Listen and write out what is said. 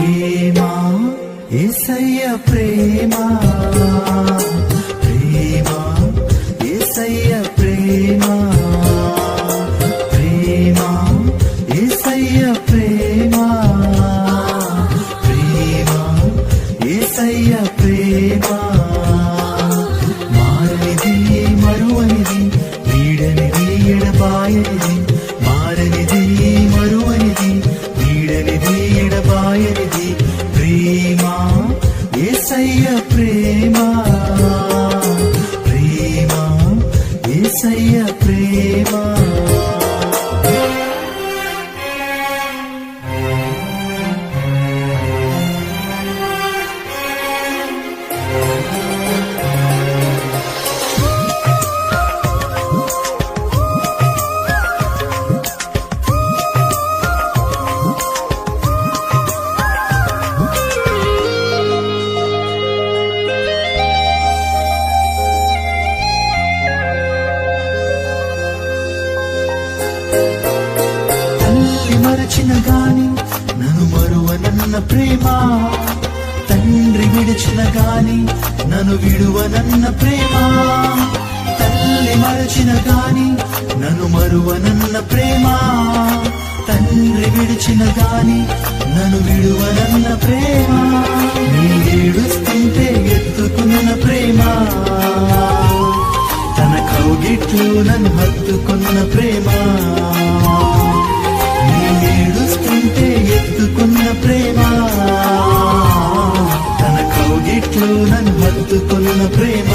ప్రేమ యేసయ్య ప్రేమ, ప్రేమ యేసయ్య ప్రేమ, ప్రేమ యేసయ్య ప్రేమ, ప్రేమ యేసయ్య ప్రేమ. మారనిది మరువనిది, వీడనిది ఎడబాయనిది, మారనిది మరువనిది, వీడనిది ఎడబాయనిది. ప్రేమ యేసయ్య ప్రేమ, ప్రేమ యేసయ్య ప్రేమ. మరచిన గాని నన్ను మరువనన్న ప్రేమ, తండ్రి విడిచిన గాని నన్ను విడువనన్న ప్రేమ, తల్లి మరచిన గాని నన్ను మరువనన్న ప్రేమ, తండ్రి విడిచిన గాని నన్ను విడువనన్న ప్రేమ. నీ ఏడుస్తుంటే ఎత్తుకున్న ప్రేమ, తన కౌగిట్లు నన్ను హత్తుకున్న ప్రేమ. ఏడుస్తుంటే ఎత్తుకున్న ప్రేమ, తన కౌగిట్లు నన్ను హత్తుకున్న ప్రేమ.